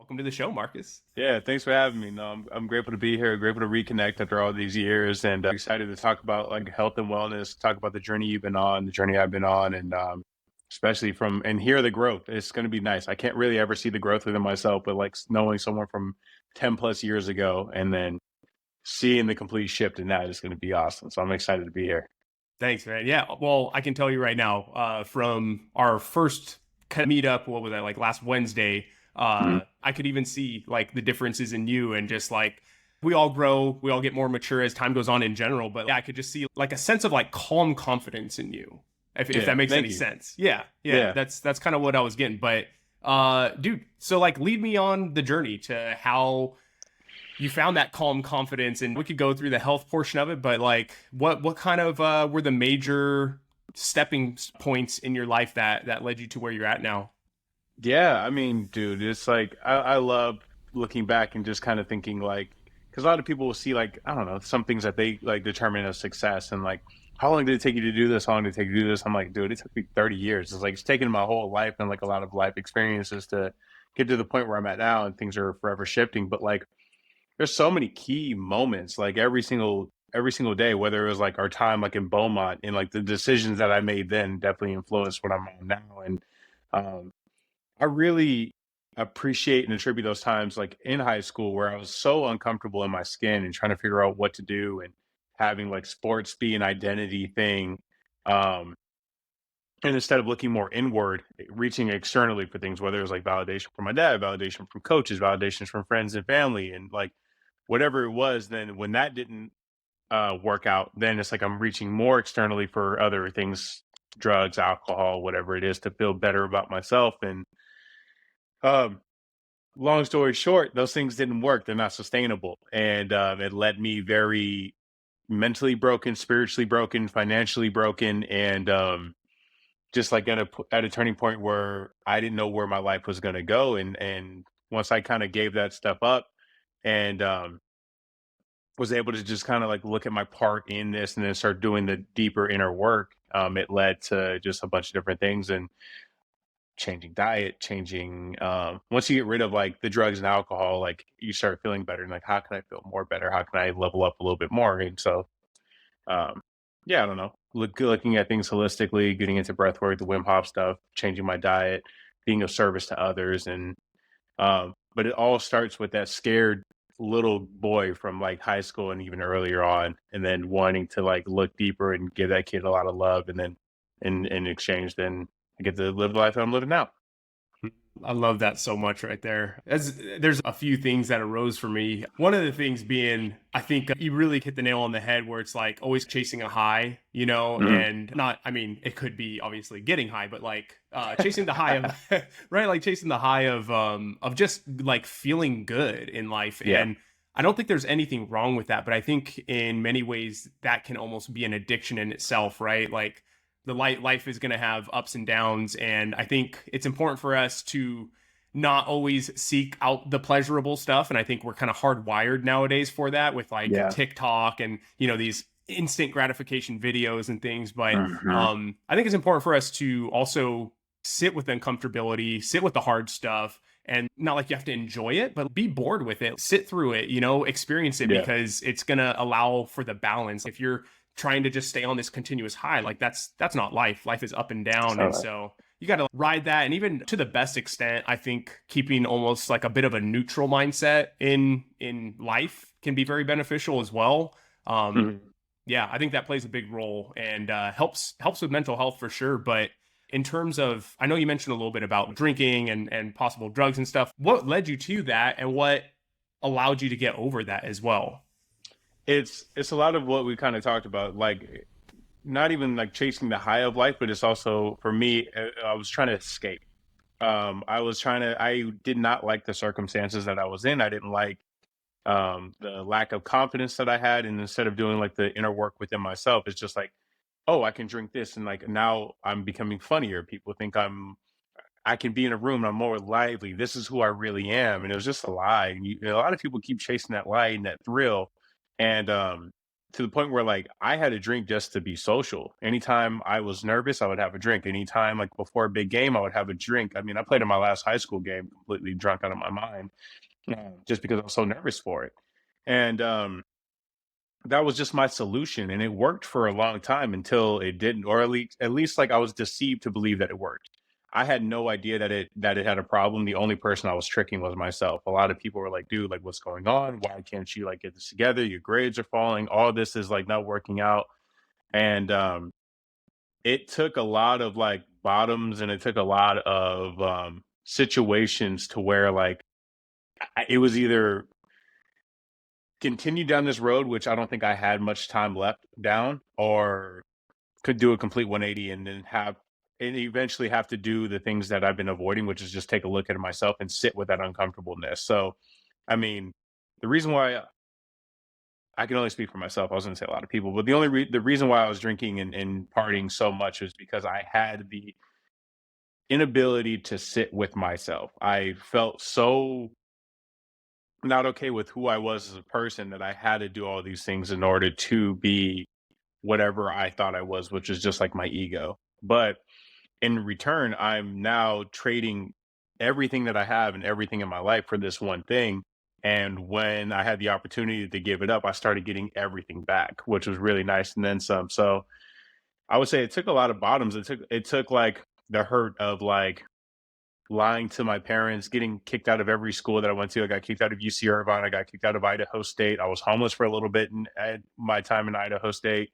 Welcome to the show, Marcus. Yeah, thanks for having me. No, I'm grateful to be here, grateful to reconnect after all these years, and excited to talk about like health and wellness, talk about the journey you've been on, the journey I've been on, and especially from and hear the growth. It's going to be nice. I can't really ever see the growth within myself, but like knowing someone from 10 plus years ago and then seeing the complete shift in that is going to be awesome. So I'm excited to be here. Thanks, man. Yeah, well, I can tell you right now, from our first kind of meetup, what was that, like last Wednesday, Mhm. I could even see like the differences in you and just like we all grow, we all get more mature as time goes on in general. But yeah, I could just see like a sense of like calm confidence in you, if Yeah, that makes thank any you. sense. Yeah, yeah, Yeah. that's kind of what I was getting. But dude, so like lead me on the journey to how you found that calm confidence, and we could go through the health portion of it, but like what kind of were the major stepping points in your life that led you to where you're at now? Yeah, I mean, dude, it's like I love looking back and just kind of thinking like, because a lot of people will see like I don't know some things that they like determine as success and like how long did it take you to do this? How long did it take you to do this? I'm like, dude, it took me 30 years. It's like it's taken my whole life and like a lot of life experiences to get to the point where I'm at now, and things are forever shifting. But like, there's so many key moments, like every single day, whether it was like our time like in Beaumont and like the decisions that I made then definitely influenced what I'm on now, and um I really appreciate and attribute those times like in high school where I was so uncomfortable in my skin and trying to figure out what to do and having like sports be an identity thing. Um, and instead of looking more inward, reaching externally for things, whether it was like validation from my dad, validation from coaches, validations from friends and family, and like whatever it was, then when that didn't work out, then it's like I'm reaching more externally for other things, drugs, alcohol, whatever it is to feel better about myself. And um, long story short, those things didn't work. They're not sustainable. And it led me very mentally broken, spiritually broken, financially broken, and just like at a turning point where I didn't know where my life was going to go. And once I kind of gave that stuff up and was able to just kind of like look at my part in this and then start doing the deeper inner work, it led to just a bunch of different things. And changing diet, changing once you get rid of like the drugs and alcohol, like you start feeling better and like how can I feel more better? How can I level up a little bit more? And so um yeah, I don't know. Looking at things holistically, getting into breath work, the Wim Hof stuff, changing my diet, being of service to others, and but it all starts with that scared little boy from like high school and even earlier on, and then wanting to like look deeper and give that kid a lot of love, and then in exchange, then I get to live the life I'm living now. I love that so much right there. There's a few things that arose for me. One of the things being, I think you really hit the nail on the head where it's like always chasing a high, Mhm. and not, I mean, it could be obviously getting high, but like chasing the high of, right? Like chasing the high of just like feeling good in life. Yeah, And I don't think there's anything wrong with that, but I think in many ways that can almost be an addiction in itself, right? Like the life is going to have ups and downs, and I think it's important for us to not always seek out the pleasurable stuff, and I think we're kind of hardwired nowadays for that with like yeah. TikTok and these instant gratification videos and things. But Mhm. I think it's important for us to also sit with uncomfortability, sit with the hard stuff, and not like you have to enjoy it, but be bored with it, sit through it, experience it, Yeah, because it's going to allow for the balance. If you're trying to just stay on this continuous high, like that's not life. Life is up and down, and so, so you got to ride that. And even to the best extent, I think keeping almost like a bit of a neutral mindset in life can be very beneficial as well. um mhm. yeah, I think that plays a big role, and helps with mental health for sure. But in terms of, I know you mentioned a little bit about drinking and possible drugs and stuff. What led you to that, and what allowed you to get over that as well? It's a lot of what we kind of talked about, like not even like chasing the high of life, but it's also for me, I was trying to escape. I did not like the circumstances that I was in. I didn't like the lack of confidence that I had. And instead of doing like the inner work within myself, it's just like, oh, I can drink this. And like now I'm becoming funnier. People think I can be in a room and I'm more lively. This is who I really am. And it was just a lie. And a lot of people keep chasing that lie and that thrill. And to the point where like I had a drink just to be social. Anytime I was nervous, I would have a drink. Anytime like before a big game, I would have a drink. I mean, I played in my last high school game completely drunk out of my mind, just because I was so nervous for it. And that was just my solution, and it worked for a long time until it didn't, or at least like I was deceived to believe that it worked. I had no idea that it had a problem. The only person I was tricking was myself. A lot of people were like, "Dude, like what's going on? Why can't you like get this together? Your grades are falling. All this is like not working out." And it took a lot of like bottoms, and it took a lot of situations to where like it was either continue down this road, which I don't think I had much time left down, or could do a complete 180 and then have and eventually have to do the things that I've been avoiding, which is just take a look at myself and sit with that uncomfortableness. So, I mean, the reason why I can only speak for myself, I was going to say a lot of people, but the reason why I was drinking and partying so much is because I had the inability to sit with myself. I felt so not okay with who I was as a person that I had to do all these things in order to be whatever I thought I was, which is just like my ego. But in return, I'm now trading everything that I have and everything in my life for this one thing. And when I had the opportunity to give it up, I started getting everything back, which was really nice and then some. So I would say it took a lot of bottoms. It took like the hurt of like lying to my parents, getting kicked out of every school that I went to. I got kicked out of UC Irvine. I got kicked out of Idaho State. I was homeless for a little bit at my time in Idaho State.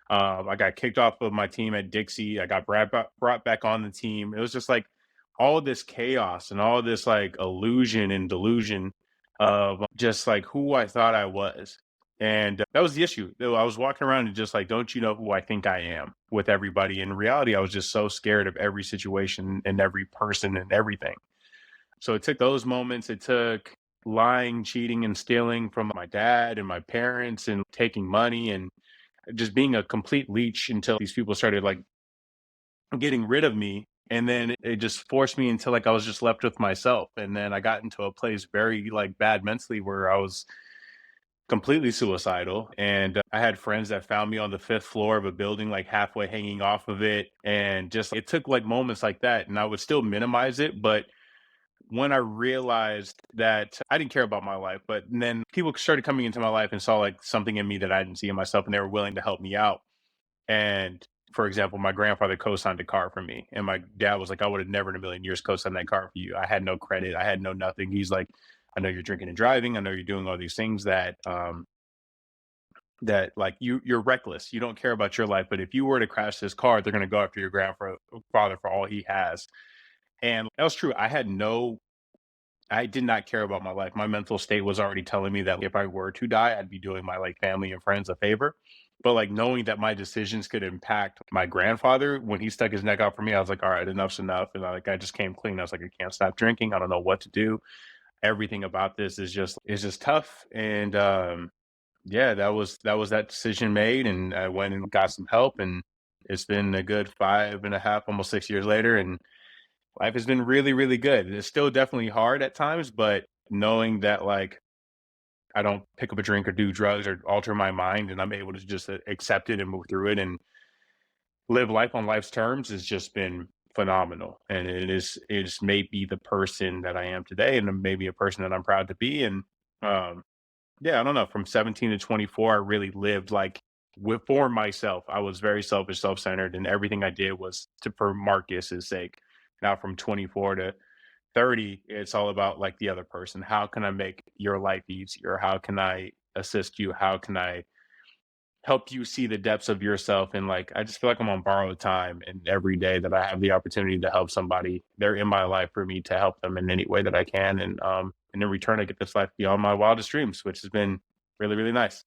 I got kicked off of my team at Dixie. I got brought back on the team. It was just like all this chaos and all this like illusion and delusion of just like who I thought I was. And that was the issue. I was walking around and just like, don't you know who I think I am with everybody? In reality, I was just so scared of every situation and every person and everything. So it took those moments. It took lying, cheating, and stealing from my dad and my parents and taking money and just being a complete leech until these people started like getting rid of me. And then it just forced me until like I was just left with myself. And then I got into a place very like bad mentally where I was completely suicidal. And I had friends that found me on the fifth floor of a building, like halfway hanging off of it. And just it took like moments like that. And I would still minimize it. But when I realized that I didn't care about my life, but then people started coming into my life and saw like something in me that I didn't see in myself and they were willing to help me out. And for example, my grandfather co-signed a car for me. And my dad was like, I would have never in a million years co-signed that car for you. I had no credit. I had no nothing. He's like, I know you're drinking and driving. I know you're doing all these things that like you're reckless. You don't care about your life. But if you were to crash this car, they're gonna go after your grandfather for all he has. And that was true. I did not care about my life. My mental state was already telling me that if I were to die, I'd be doing my like family and friends a favor. But like knowing that my decisions could impact my grandfather when he stuck his neck out for me, I was like, all right, enough's enough. And like I just came clean. I was like, I can't stop drinking. I don't know what to do. Everything about this is just tough. And yeah, that was that decision made. And I went and got some help and it's been a good 5.5, almost 6 years later. And life has been really, really good. It's still definitely hard at times, but knowing that like I don't pick up a drink or do drugs or alter my mind and I'm able to just accept it and move through it and live life on life's terms has just been phenomenal. And it's made me the person that I am today and maybe a person that I'm proud to be. And um yeah, I don't know. From 17 to 24, I really lived like for myself. I was very selfish, self-centered, and everything I did was to for Marcus's sake. Now from 24 to 30, it's all about like the other person. How can I make your life easier? How can I assist you? How can I help you see the depths of yourself? And like I just feel like I'm on borrowed time and every day that I have the opportunity to help somebody, they're in my life for me to help them in any way that I can. And in return I get this life beyond my wildest dreams, which has been really, really nice.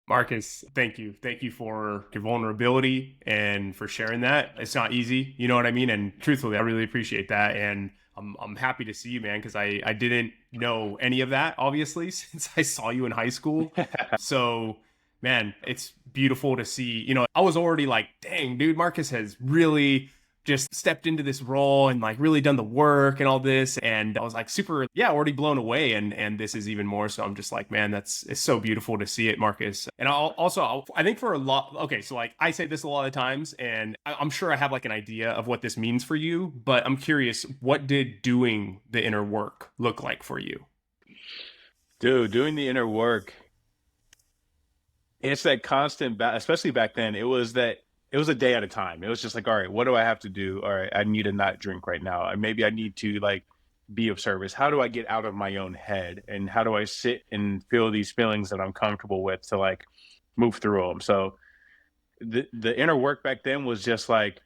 Marcus, thank you. Thank you for your vulnerability and for sharing that. It's not easy, you know what I mean? And truthfully, I really appreciate that. And I'm happy to see you, man, because I didn't know any of that, obviously, since I saw you in high school. So, man, it's beautiful to see. I was already like, dang, dude, Marcus has really just stepped into this role and like really done the work and all this. And I was like super, yeah, already blown away. And this is even more. So I'm just like, man, it's so beautiful to see it, Marcus. And I think for a lot, okay, so like I say this a lot of times, and I'm sure I have like an idea of what this means for you, but I'm curious, what did doing the inner work look like for you? Dude, doing the inner work, it's that constant especially back then, it was a day at a time. It was just like, all right, what do I have to do? All right, I need to not drink right now. Maybe I need to like be of service. How do I get out of my own head? And how do I sit and feel these feelings that I'm comfortable with to like move through them? So the inner work back then was just like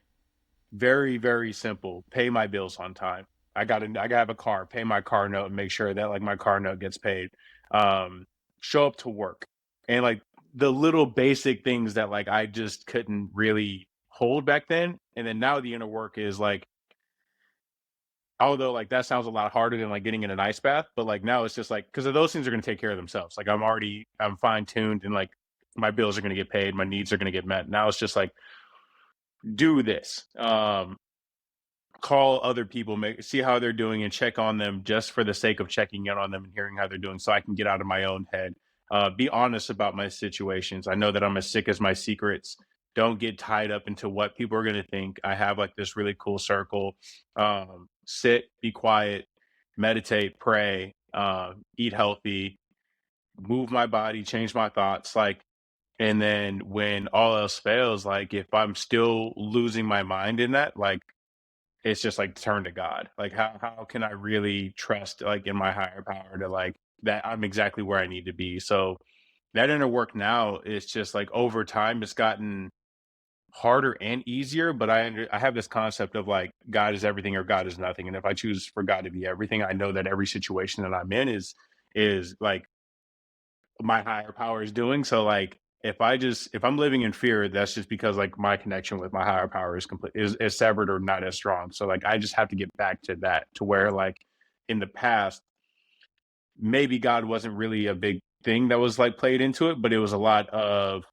very, very simple. Pay my bills on time. I gotta have a car, pay my car note and make sure that like my car note gets paid. Um, Show up to work. And like the little basic things that like I just couldn't really hold back then. And then now the inner work is like, although like that sounds a lot harder than like getting in an ice bath, but like now it's just like because those things are gonna take care of themselves. Like I'm fine tuned and like my bills are gonna get paid, my needs are gonna get met. Now it's just like do this. Call other people, see how they're doing, and check on them just for the sake of checking in on them and hearing how they're doing, so I can get out of my own head. Be honest about my situations. I know that I'm as sick as my secrets. Don't get tied up into what people are going to think. I have like this really cool circle. Sit, be quiet, meditate, pray, eat healthy, move my body, change my thoughts. Like, and then when all else fails, like if I'm still losing my mind in that, like it's just like turn to God. Like how can I really trust like in my higher power to like that I'm exactly where I need to be. So that inner work now is just like over time it's gotten harder and easier, but I have this concept of like God is everything or God is nothing. And if I choose for God to be everything, I know that every situation that I'm in is like my higher power is doing. So like if I'm living in fear, that's just because like my connection with my higher power is complete is severed or not as strong. So like I just have to get back to that to where like in the past, maybe God wasn't really a big thing that was like played into it, but it was a lot of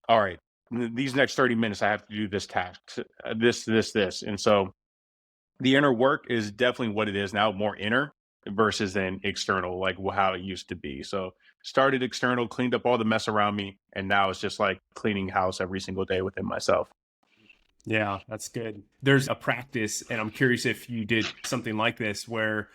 all right, these next 30 minutes I have to do this task, this. And so the inner work is definitely what it is now, more inner versus than external, like how it used to be. So started external, cleaned up all the mess around me, and now it's just like cleaning house every single day within myself. Yeah, that's good. There's a practice, and I'm curious if you did something like this where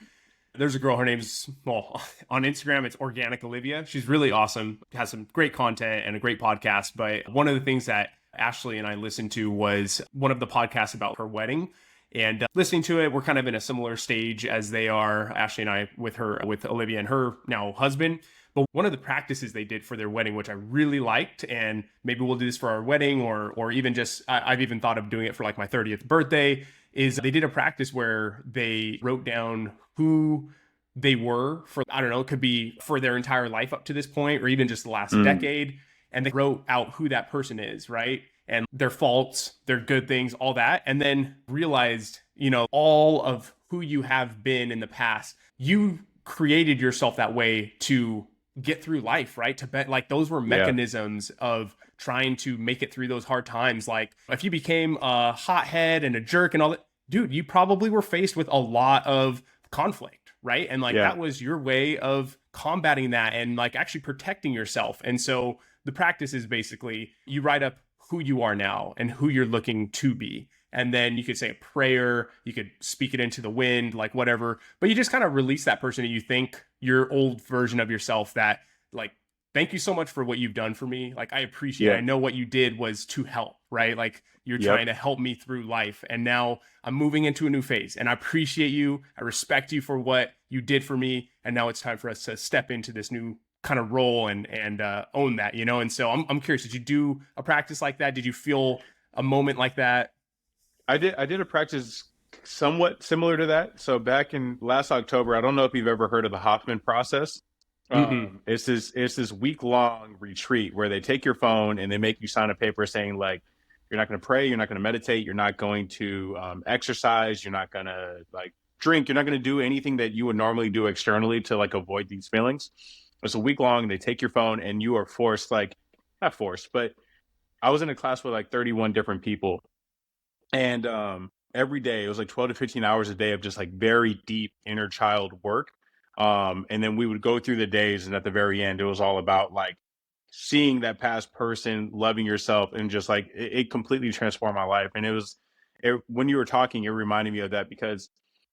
there's a girl, her name's, well, on Instagram, it's Organic Olivia. She's really awesome, has some great content and a great podcast. But one of the things that Ashley and I listened to was one of the podcasts about her wedding. And listening to it, we're kind of in a similar stage as they are, Ashley and I, with Olivia and her now husband. But one of the practices they did for their wedding, which I really liked, and maybe we'll do this for our wedding, or even just I've even thought of doing it for like my 30th birthday, is they did a practice where they wrote down who they were for, I don't know, it could be for their entire life up to this point, or even just the last Mm, decade. And they wrote out who that person is, right? And their faults, their good things, all that. And then realized, all of who you have been in the past, you created yourself that way to get through life, right? To bet like those were yeah, mechanisms of trying to make it through those hard times. Like if you became a hothead and a jerk and all that, dude, you probably were faced with a lot of conflict, right? And like yeah. that was your way of combating that and like actually protecting yourself. And so the practice is basically you write up who you are now and who you're looking to be. And then you could say a prayer, you could speak it into the wind, like whatever, but you just kind of release that person that you think your old version of yourself that, like, thank you so much for what you've done for me. Like, I appreciate it. Yeah. I know what you did was to help, right? Like, you're Yep. trying to help me through life. And now I'm moving into a new phase and I appreciate you. I respect you for what you did for me. And now it's time for us to step into this new kind of role and own that. And so I'm curious, did you do a practice like that? Did you feel a moment like that? I did a practice somewhat similar to that. So back in last October, I don't know if you've ever heard of the Hoffman process. Mm-mm. It's this week long retreat where they take your phone and they make you sign a paper saying like you're not going to pray, you're not going to meditate, you're not going to exercise, you're not going to like drink, you're not going to do anything that you would normally do externally to like avoid these feelings. It's a week long. They take your phone and you are forced, like not forced, but I was in a class with like 31 different people And every day it was like 12 to 15 hours a day of just like very deep inner child work. And then we would go through the days, and at the very end, it was all about like seeing that past person, loving yourself, and just like it completely transformed my life. And when you were talking, it reminded me of that because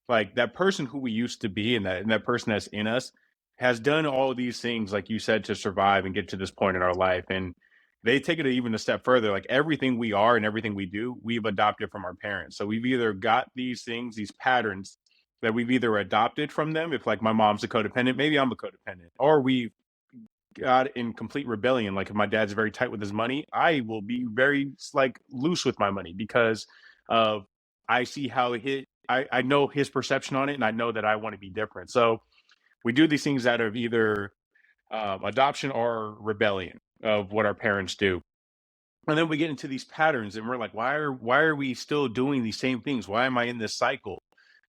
like that person who we used to be, and that person that's in us has done all these things, like you said, to survive and get to this point in our life. And they take it even a step further. Like everything we are and everything we do, we've adopted from our parents. So we've either got these things, these patterns that we've either adopted from them. If like my mom's a codependent, maybe I'm a codependent, or we got in complete rebellion. Like if my dad's very tight with his money, I will be very like loose with my money because of I see how I know his perception on it, and I know that I want to be different. So we do these things out of either adoption or rebellion of what our parents do. And then we get into these patterns, and we're like, why are we still doing these same things? Why am I in this cycle?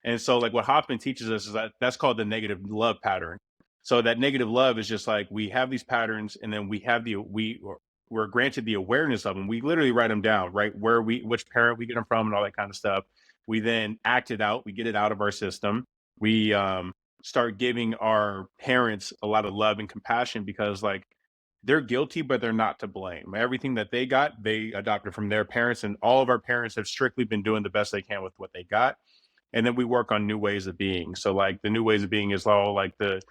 And so like what Hoffman teaches us is that that's called the negative love pattern. So that negative love is just like we have these patterns, and then we're granted the awareness of them. We literally write them down, right? Which parent we get them from and all that kind of stuff. We then act it out, we get it out of our system. We start giving our parents a lot of love and compassion because like they're guilty, but they're not to blame. Everything that they got, they adopted from their parents, and all of our parents have strictly been doing the best they can with what they got. And then we work on new ways of being. So, like the new ways of being is all like the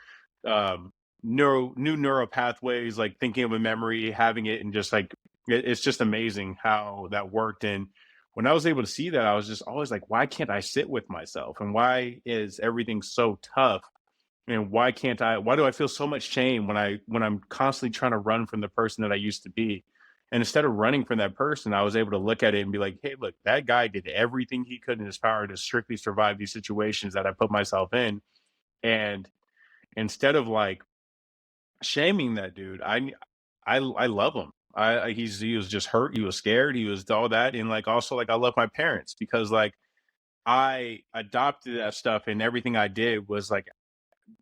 um, new neural pathways, like thinking of a memory, having it, and just like it's just amazing how that worked. And when I was able to see that, I was just always like, why can't I sit with myself? And why is everything so tough? And why do I feel so much shame when I'm constantly trying to run from the person that I used to be? And instead of running from that person, I was able to look at it and be like, hey, look, that guy did everything he could in his power to strictly survive these situations that I put myself in. And instead of like shaming that dude, I love him. He was just hurt, he was scared, he was all that. And like also like I love my parents because like I adopted that stuff, and everything I did was like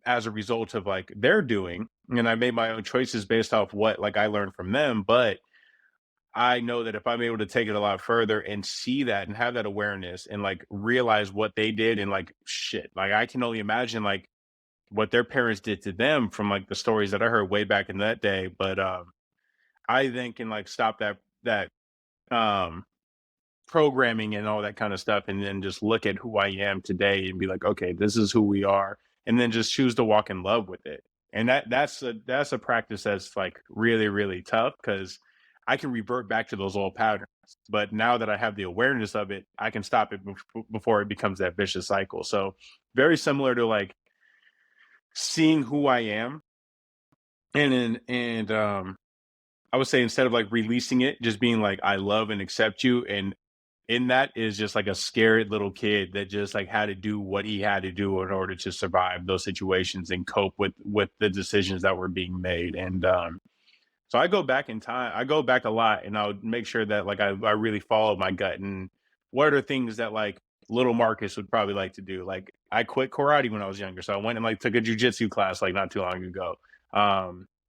as a result of like their doing, and I made my own choices based off what like I learned from them. But I know that if I'm able to take it a lot further and see that and have that awareness and like realize what they did, and like shit, like I can only imagine like what their parents did to them from like the stories that I heard way back in that day. But I then can like stop that um programming and all that kind of stuff, and then just look at who I am today and be like, okay, this is who we are, and then just choose to walk in love with it. And that's a practice that's like really really tough because I can revert back to those old patterns. But now that I have the awareness of it, I can stop it before it becomes that vicious cycle. So very similar to like seeing who I am, and I would say instead of like releasing it, just being like, I love and accept you. And in that is just like a scared little kid that just like had to do what he had to do in order to survive those situations and cope with the decisions that were being made. And so I go back in time. I go back a lot, and I would make sure that like I really follow my gut. And what are things that like little Marcus would probably like to do? Like I quit karate when I was younger, so I went and like took a jujitsu class like not too long ago.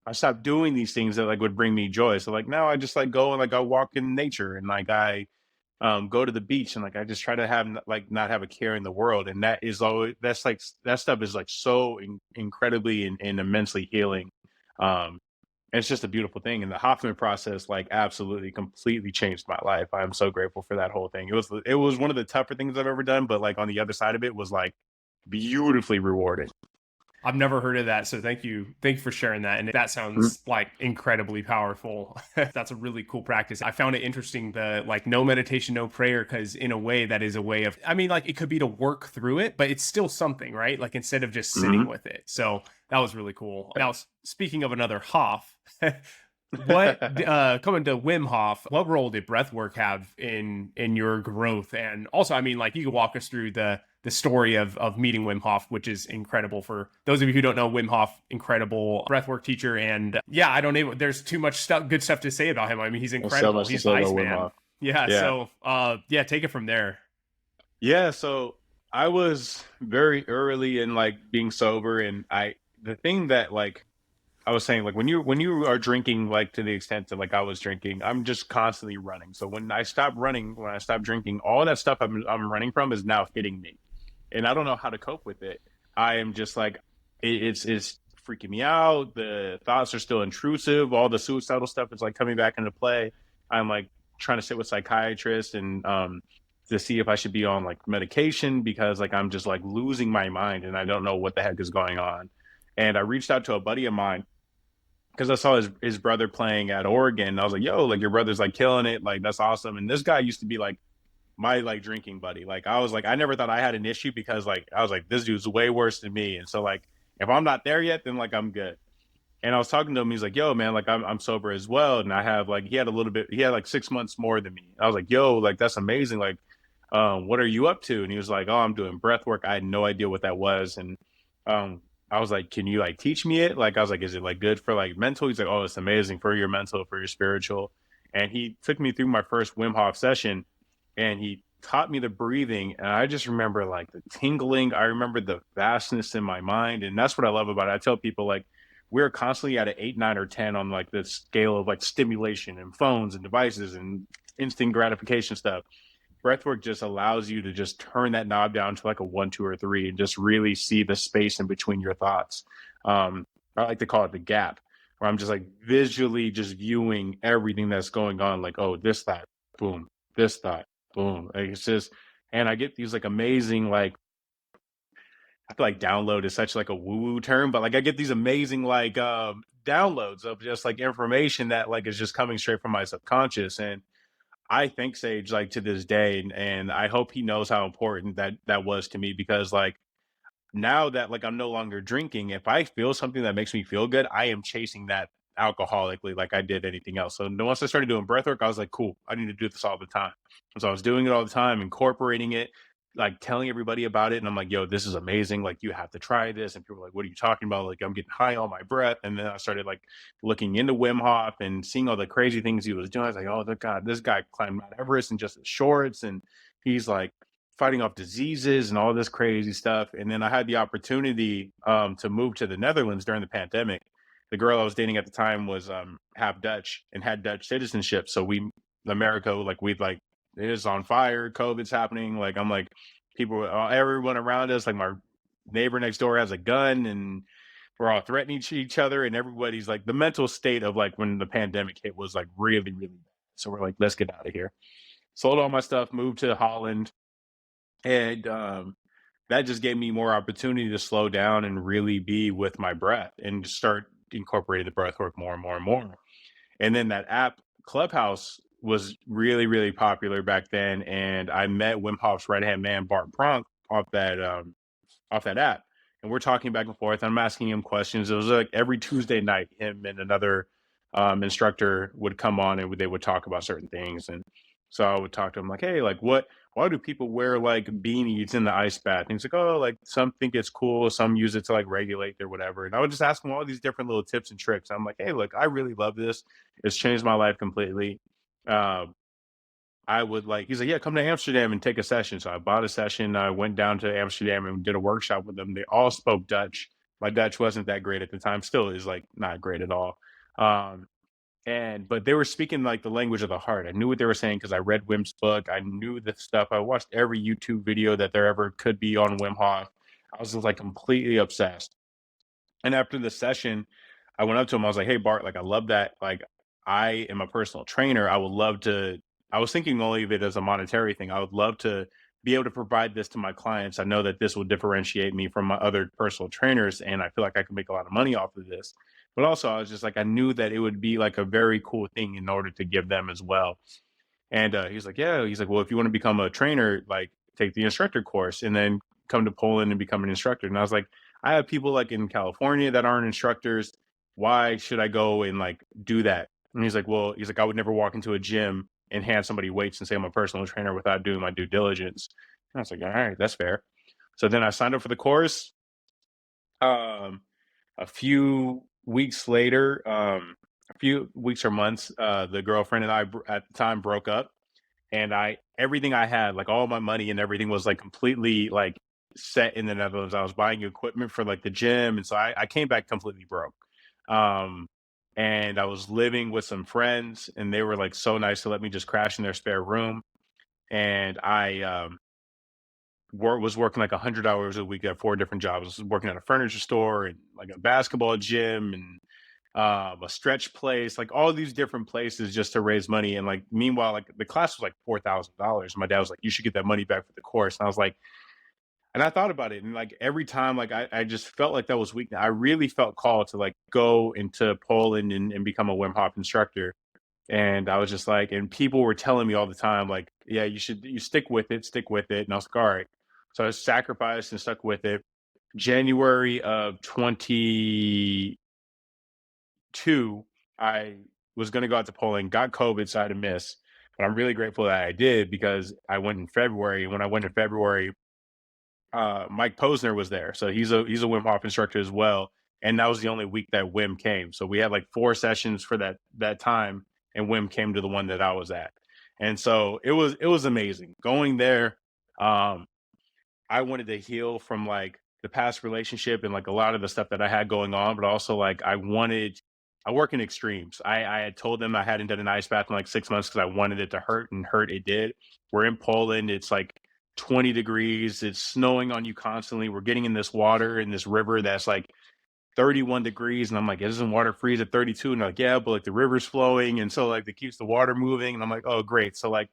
I stopped doing these things that like would bring me joy. So like now I just like go and like I walk in nature, and like I go to the beach, and like I just try to have like not have a care in the world. And that is always that's like that stuff is like so incredibly and immensely healing. Um, it's just a beautiful thing. And the Hoffman process, like, absolutely completely changed my life. I'm so grateful for that whole thing. It was one of the tougher things I've ever done, but like on the other side of it was like beautifully rewarding. I've never heard of that, so thank you for sharing that. And that Mhm. sounds like incredibly powerful. That's a really cool practice. I found it interesting, the like no meditation, no prayer, because in a way that is a way of, I mean, like it could be to work through it, but it's still something, right? Like instead of just sitting Mhm. with it. So that was really cool. Now, speaking of another Hoff, what coming to Wim Hof, what role did breath work have in your growth? And also, I mean, like you could walk us through the story of meeting Wim Hof, which is incredible. For those of you who don't know, Wim Hof, incredible breathwork teacher. And yeah, I don't know, there's too much stuff, good stuff to say about him. I mean, he's There's so incredible. much to He's say about Wim Iceman. Hof. Yeah. Yeah. So yeah, take it from there. Yeah. So I was very early in like being sober, and the thing that like I was saying like when you are drinking like to the extent that like I was drinking, I'm just constantly running. So when I stop running, when I stop drinking, all that stuff I'm running from is now hitting me, and I don't know how to cope with it. I am just like it's freaking me out. The thoughts are still intrusive. All the suicidal stuff is like coming back into play. I'm like trying to sit with psychiatrists and to see if I should be on like medication because like I'm just like losing my mind and I don't know what the heck is going on. And I reached out to a buddy of mine because I saw his brother playing at Oregon. And I was like, yo, like your brother's like killing it, like that's awesome. And this guy used to be like my like drinking buddy. Like I was like, I never thought I had an issue because like I was like, this dude's way worse than me. And so like if I'm not there yet, then like I'm good. And I was talking to him, he's like, yo, man, like I'm sober as well. And I have like he had a little bit, he had like 6 months more than me. I was like, yo, like that's amazing. Like, what are you up to? And he was like, oh, I'm doing breath work. I had no idea what that was. And I was like, can you like teach me it? Like, I was like, is it like good for like mental? He's like, oh, it's amazing for your mental, for your spiritual. And he took me through my first Wim Hof session and he taught me the breathing. And I just remember like the tingling. I remember the vastness in my mind. And that's what I love about it. I tell people like, we're constantly at an 8, 9, or 10 on like the scale of like stimulation and phones and devices and instant gratification stuff. Breathwork just allows you to just turn that knob down to like a 1, 2, or 3 and just really see the space in between your thoughts. I like to call it the gap, where I'm just like visually just viewing everything that's going on. Like, oh, this thought, boom, this thought, boom. Like, it's just, and I get these like amazing, like, I feel like download is such like a woo woo term, but like I get these amazing like downloads of just like information that like is just coming straight from my subconscious. And I thank Sage like to this day, and I hope he knows how important that was to me because like now that like I'm no longer drinking, if I feel something that makes me feel good, I am chasing that alcoholically like I did anything else. So once I started doing breath work, I was like, cool, I need to do this all the time. And so I was doing it all the time, incorporating it, like telling everybody about it. And I'm like, yo, this is amazing. Like you have to try this. And people were like, what are you talking about? Like I'm getting high on my breath. And then I started like looking into Wim Hof and seeing all the crazy things he was doing. I was like, oh the God, this guy climbed Mount Everest in just his shorts and he's like fighting off diseases and all this crazy stuff. And then I had the opportunity to move to the Netherlands during the pandemic. The girl I was dating at the time was half Dutch and had Dutch citizenship. So we, America, like we'd like it is on fire. COVID's happening. Like I'm like people, everyone around us, like my neighbor next door has a gun, and we're all threatening each other. And everybody's like the mental state of like when the pandemic hit was like really, really bad. So we're like, let's get out of here. Sold all my stuff, moved to Holland, and that just gave me more opportunity to slow down and really be with my breath and start incorporating the breath work more and more and more. And then that app Clubhouse was really, really popular back then. And I met Wim Hof's right hand man, Bart Pronk, off that app. And we're talking back and forth. I'm asking him questions. It was like every Tuesday night, him and another instructor would come on and they would talk about certain things. And so I would talk to him like, hey, like why do people wear like beanies in the ice bath? And he's like, oh, like some think it's cool, some use it to like regulate or whatever. And I would just ask him all these different little tips and tricks. I'm like, hey, look, I really love this. It's changed my life completely. Uh, I would like, he's like, yeah, come to Amsterdam and take a session. So I bought a session. I went down to Amsterdam and did a workshop with them. They all spoke Dutch. My Dutch wasn't that great at the time, still is like not great at all. Um, but they were speaking like the language of the heart. I knew what they were saying because I read Wim's book. I knew the stuff. I watched every YouTube video that there ever could be on Wim Hof. I was just like completely obsessed. And after the session, I went up to him. I was like, "Hey Bart, like I love that. Like I am a personal trainer. I would love to. I was thinking only of it as a monetary thing. I would love to be able to provide this to my clients. I know that this will differentiate me from my other personal trainers, and I feel like I can make a lot of money off of this. But also, I was just like, I knew that it would be like a very cool thing in order to give them as well. And he's like, yeah. He's like, well, if you want to become a trainer, like take the instructor course and then come to Poland and become an instructor. And I was like, I have people like in California that aren't instructors. Why should I go and like do that? And he's like, well, he's like, I would never walk into a gym and hand somebody weights and say I'm a personal trainer without doing my due diligence. And I was like, all right, that's fair. So then I signed up for the course. Um, a few weeks later, a few weeks or months, the girlfriend and I at the time broke up, and I everything I had, like all my money and everything, was like completely like set in the Netherlands. I was buying equipment for like the gym, and so I came back completely broke. Um, and I was living with some friends, and they were like so nice to let me just crash in their spare room. And I was working like 100 hours a week at 4 different jobs. I was working at a furniture store and like a basketball gym and a stretch place, like all these different places just to raise money. And like meanwhile, like the class was like $4,000. My dad was like, "You should get that money back for the course." And I was like, and I thought about it, and like every time, like I just felt like that was weak. I really felt called to like go into Poland and become a Wim Hof instructor. And I was just like, and people were telling me all the time, like, "Yeah, you stick with it, stick with it." And I was like, "All right." So I sacrificed and stuck with it. January of 22, I was going to go out to Poland, got COVID, so I had to miss. But I'm really grateful that I did because I went in February. And when I went in February, Mike Posner was there, so he's a Wim Hof instructor as well, and that was the only week that Wim came. So we had like 4 sessions for that time, and Wim came to the one that I was at, and so it was amazing going there. Um, I wanted to heal from like the past relationship and like a lot of the stuff that I had going on, but also like I work in extremes. I had told them I hadn't done an ice bath in like 6 months because I wanted it to hurt and hurt it did. We're in Poland. It's like 20 degrees. It's snowing on you constantly. We're getting in this water in this river that's like 31 degrees. And I'm like, doesn't water freeze at 32? And they're like, yeah, but like the river's flowing. And so like it keeps the water moving. And I'm like, oh, great. So like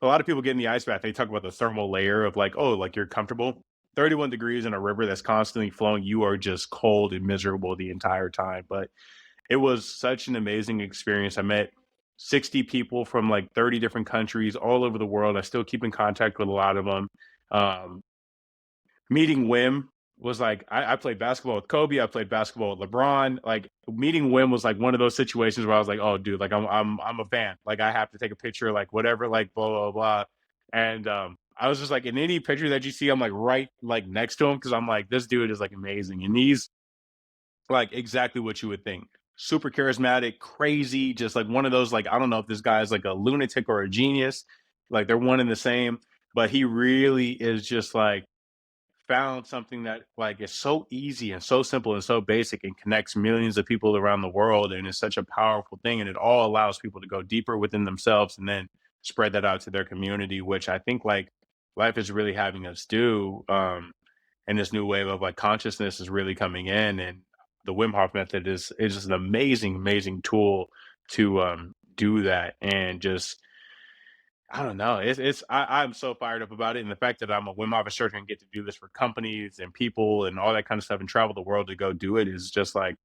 a lot of people get in the ice bath. They talk about the thermal layer of like, oh, like you're comfortable. 31 degrees in a river that's constantly flowing. You are just cold and miserable the entire time. But it was such an amazing experience. I met 60 people from like 30 different countries all over the world. I still keep in contact with a lot of them. Um, Meeting Wim was like I played basketball with Kobe. I played basketball with LeBron. Like meeting Wim was like one of those situations where I was like, oh, dude, like I'm a fan. Like I have to take a picture, like whatever, like blah blah blah. And I was just like, in any picture that you see, I'm like right like next to him because I'm like, this dude is like amazing, and he's like exactly what you would think. Super charismatic, crazy, just like one of those, like, I don't know if this guy is like a lunatic or a genius. Like they're one and the same, but he really is just like found something that like is so easy and so simple and so basic and connects millions of people around the world and is such a powerful thing, and it all allows people to go deeper within themselves and then spread that out to their community, which I think like life is really having us do. And this new wave of like consciousness is really coming in, and the Wim Hof method is just an amazing, amazing tool to do that. And just I don't know, I'm so fired up about it, and the fact that I'm a Wim Hof instructor and get to do this for companies and people and all that kind of stuff and travel the world to go do it is just like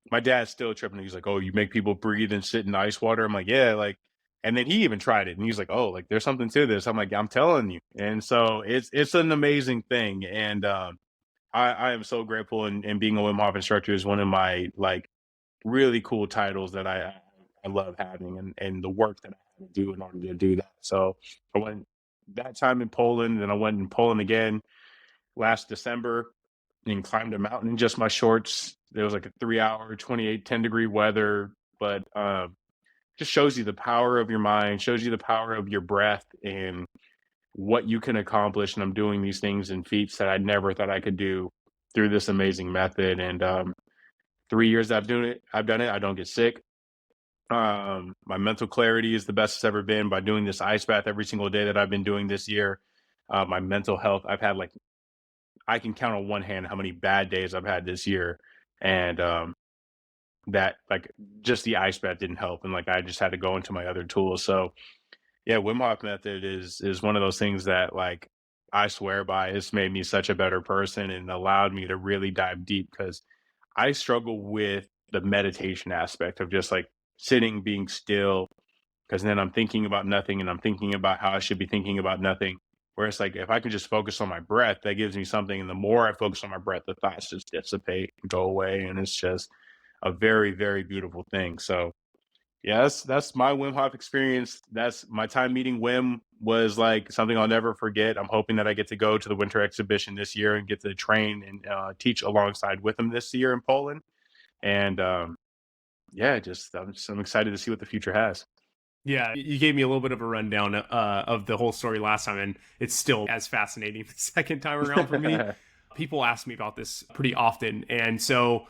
my dad's still tripping. He's like, "Oh, you make people breathe and sit in ice water." I'm like, "Yeah," like, and then he even tried it, and he's like, "Oh, like there's something to this." I'm like, "I'm telling you," and so it's an amazing thing, and I am so grateful, and being a Wim Hof instructor is one of my like really cool titles that I love having, and the work that I have to do in order to do that. So I went that time in Poland, and I went in Poland again last December and climbed a mountain in just my shorts. There was like a 3 hour, 28, 10-degree weather, but just shows you the power of your mind, shows you the power of your breath and what you can accomplish. And I'm doing these things and feats that I never thought I could do through this amazing method. And 3 years I've done it. I don't get sick. My mental clarity is the best it's ever been by doing this ice bath every single day that I've been doing this year. My mental health, I've had like, I can count on one hand how many bad days I've had this year. And that like just the ice bath didn't help. And like, I just had to go into my other tools. So yeah, Wim Hof method is one of those things that like I swear by. It's made me such a better person and allowed me to really dive deep because I struggle with the meditation aspect of just like sitting, being still, because then I'm thinking about nothing and I'm thinking about how I should be thinking about nothing. Whereas like if I can just focus on my breath, that gives me something. And the more I focus on my breath, the thoughts just dissipate and go away. And it's just a very, very beautiful thing. So yeah, that's my Wim Hof experience. That's my time meeting Wim was like something I'll never forget. I'm hoping that I get to go to the winter exhibition this year and get to train and teach alongside with him this year in Poland. And yeah, I'm excited to see what the future has. Yeah, you gave me a little bit of a rundown of the whole story last time, and it's still as fascinating the second time around for me. People ask me about this pretty often, and so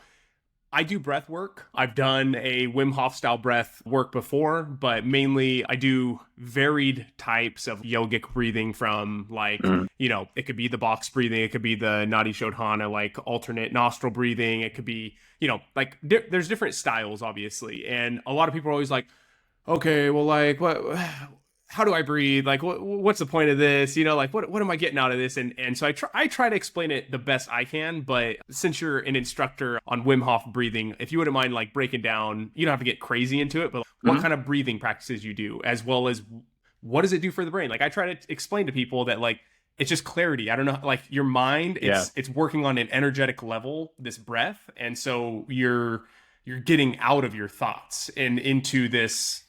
I do breath work. I've done a Wim Hof style breath work before, but mainly I do varied types of yogic breathing from like, Mm. it could be the box breathing, it could be the Nadi Shodhana, like alternate nostril breathing, it could be, like there's different styles, obviously. And a lot of people are always like, okay, well, like, how do I breathe? Like, what's the point of this? Like, what am I getting out of this? And so I try to explain it the best I can. But since you're an instructor on Wim Hof breathing, if you wouldn't mind like breaking down, you don't have to get crazy into it, but what Mhm. kind of breathing practices you do, as well as what does it do for the brain? Like, I try to explain to people that like it's just clarity. I don't know, like your mind, Yeah. it's working on an energetic level, this breath, and so you're getting out of your thoughts and into this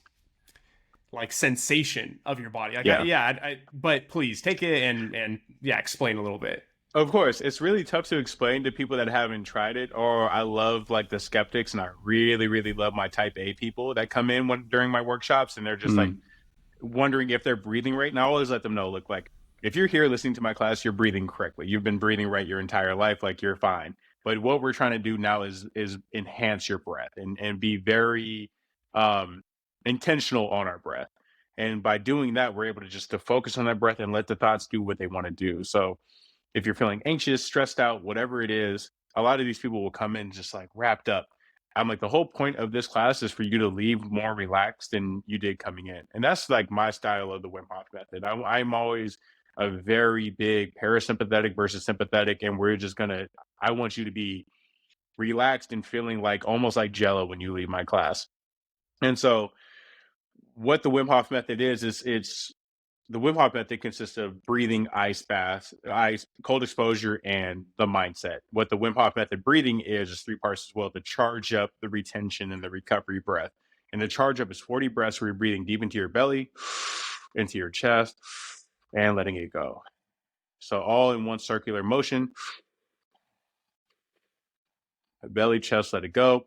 like sensation of your body. Like, Yeah. yeah, but please take it and yeah, explain a little bit. Of course, it's really tough to explain to people that haven't tried it. Or I love like the skeptics, and I really, really love my type A people that come in during my workshops, and they're just like Mm. wondering if they're breathing right. And I always let them know, look, like if you're here listening to my class, you're breathing correctly. You've been breathing right your entire life, like you're fine. But what we're trying to do now is enhance your breath and be very um intentional on our breath. And by doing that, we're able to just to focus on that breath and let the thoughts do what they want to do. So if you're feeling anxious, stressed out, whatever it is, a lot of these people will come in just like wrapped up. I'm like, the whole point of this class is for you to leave more relaxed than you did coming in. And that's like my style of the Wim Hof method. I'm always a very big parasympathetic versus sympathetic. And we're just going to, I want you to be relaxed and feeling like almost like jello when you leave my class. And so, what the Wim Hof method is it's the Wim Hof method consists of breathing, ice baths, ice, cold exposure, and the mindset. What the Wim Hof method breathing is three parts as well: to charge up, the retention, and the recovery breath. And the charge up is 40 breaths where you're breathing deep into your belly, into your chest, and letting it go. So all in one circular motion, belly, chest, let it go.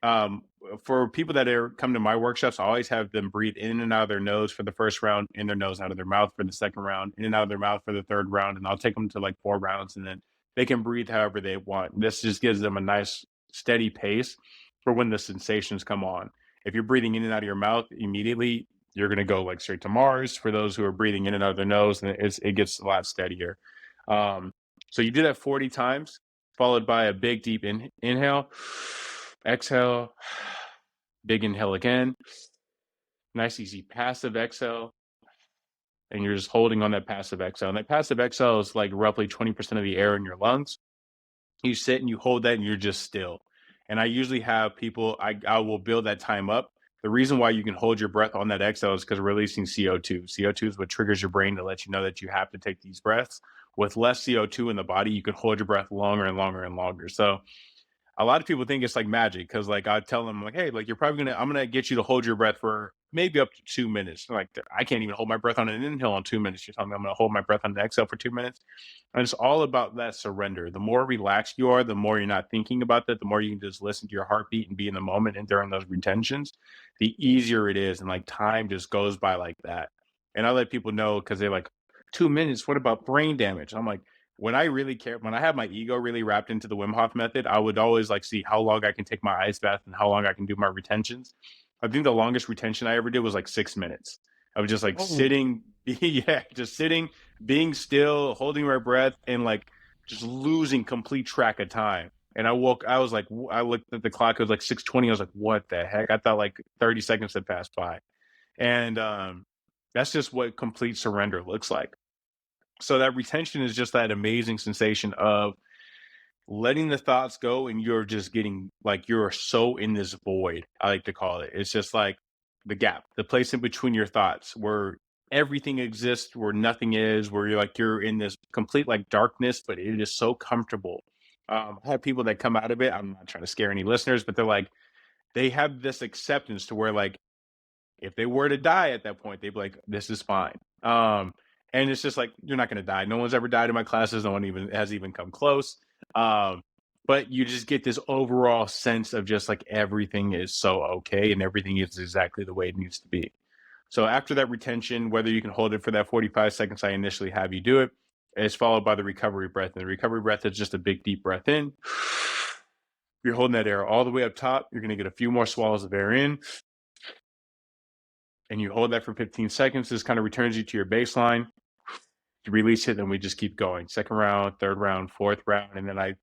Um, for people that are come to my workshops, I always have them breathe in and out of their nose for the first round, in their nose, out of their mouth for the second round, in and out of their mouth for the third round, and I'll take them to like 4 rounds, and then they can breathe however they want. This just gives them a nice steady pace for when the sensations come on. If you're breathing in and out of your mouth immediately, you're going to go like straight to Mars. For those who are breathing in and out of their nose, and it gets a lot steadier. Um, so you do that 40 times, followed by a big deep inhale, exhale, big inhale again, nice easy passive exhale, and you're just holding on that passive exhale. And that passive exhale is like roughly 20% of the air in your lungs. You sit and you hold that and you're just still. And I usually have people, I will build that time up. The reason why you can hold your breath on that exhale is because we're releasing CO2. CO2 is what triggers your brain to let you know that you have to take these breaths. With less CO2 in the body, you can hold your breath longer and longer and longer. So a lot of people think it's like magic because like I tell them like, hey, like I'm gonna get you to hold your breath for maybe up to 2 minutes. Like I can't even hold my breath on an inhale on 2 minutes. You're telling me I'm gonna hold my breath on an exhale for 2 minutes. And it's all about that surrender. The more relaxed you are, the more you're not thinking about that, the more you can just listen to your heartbeat and be in the moment and during those retentions, the easier it is. And like time just goes by like that. And I let people know because they're like, 2 minutes, what about brain damage? I'm like, when I really care, when I have my ego really wrapped into the Wim Hof method, I would always like see how long I can take my ice bath and how long I can do my retentions. I think the longest retention I ever did was like 6 minutes. I was just like Oh, sitting, yeah, just sitting, being still, holding my breath, and like just losing complete track of time. And I was like, I looked at the clock, it was like 6:20. I was like, what the heck? I thought like 30 seconds had passed by. And that's just what complete surrender looks like. So that retention is just that amazing sensation of letting the thoughts go and you're just getting like you're so in this void. I like to call it. It's just like the gap, the place in between your thoughts where everything exists, where nothing is, where you're in this complete like darkness, but it is so comfortable. I have people that come out of it. I'm not trying to scare any listeners, but they're like, they have this acceptance to where like if they were to die at that point, they'd be like, "This is fine." And it's just like you're not going to die. No one's ever died in my classes. No one even has even come close. Um, but you just get this overall sense of just like everything is so okay and everything is exactly the way it needs to be. So after that retention, whether you can hold it for that 45 seconds I initially have you do it, is followed by the recovery breath. And the recovery breath is just a big deep breath in You're holding that air all the way up top. You're going to get a few more swallows of air in, and you hold that for 15 seconds. This kind of returns you to your baseline. You release it, and we just keep going. Second round, third round, fourth round. And then I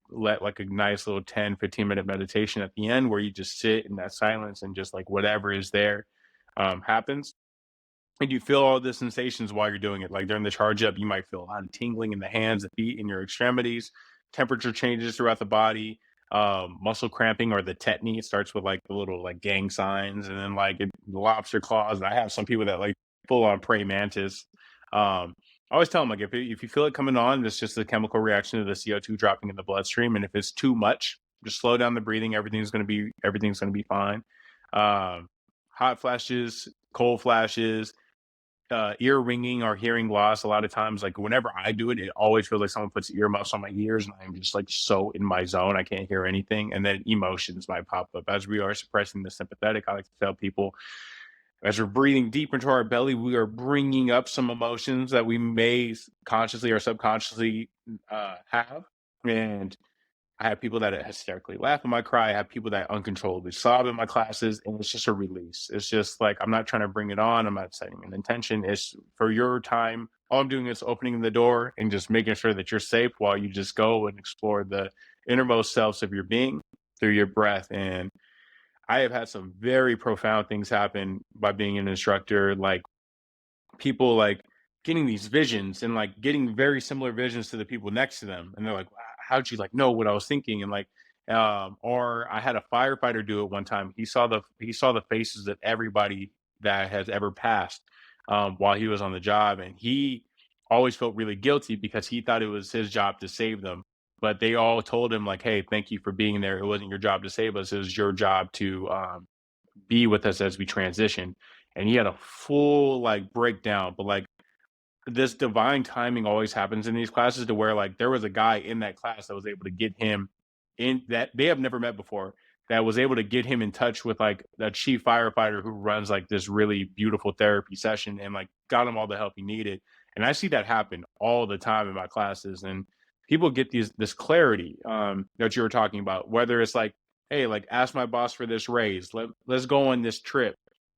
let like a nice little 10-15 minute meditation at the end where you just sit in that silence and just like whatever is there happens. And you feel all the sensations while you're doing it. Like during the charge up, you might feel a lot of tingling in the hands, the feet, in your extremities, temperature changes throughout the body, muscle cramping or the tetany. It starts with like the little like gang signs and then like the lobster claws. And I have some people that like full on praying mantis. I always tell them like if you feel it coming on, it's just the chemical reaction of the CO2 dropping in the bloodstream. And if it's too much, just slow down the breathing. Everything's gonna be fine. Um, Hot flashes, cold flashes, ear ringing or hearing loss. A lot of times, like whenever I do it, it always feels like someone puts earmuffs on my ears and I'm just like so in my zone. I can't hear anything. And then emotions might pop up as we are suppressing the sympathetic. I like to tell people as we're breathing deep into our belly, we are bringing up some emotions that we may consciously or subconsciously have. And I have people that hysterically laugh when I cry. I have people that uncontrollably sob in my classes, and it's just a release. It's just like I'm not trying to bring it on. I'm not setting an intention. It's for your time. All I'm doing is opening the door and just making sure that you're safe while you just go and explore the innermost selves of your being through your breath. And I have had some very profound things happen by being an instructor. Like people like getting these visions and like getting very similar visions to the people next to them, and they're like, "Wow, how'd you like know what I was thinking?" And like or I had a firefighter do it one time. He saw the faces of everybody that has ever passed while he was on the job, and he always felt really guilty because he thought it was his job to save them, but they all told him like, "Hey, thank you for being there. It wasn't your job to save us. It was your job to be with us as we transition." And he had a full like breakdown, but like this divine timing always happens in these classes to where like there was a guy in that class that was able to get him in that they have never met before, that was able to get him in touch with like the chief firefighter who runs like this really beautiful therapy session and like got him all the help he needed. And I see that happen all the time in my classes. And people get this clarity that you were talking about, whether it's like, hey, like ask my boss for this raise, let's go on this trip.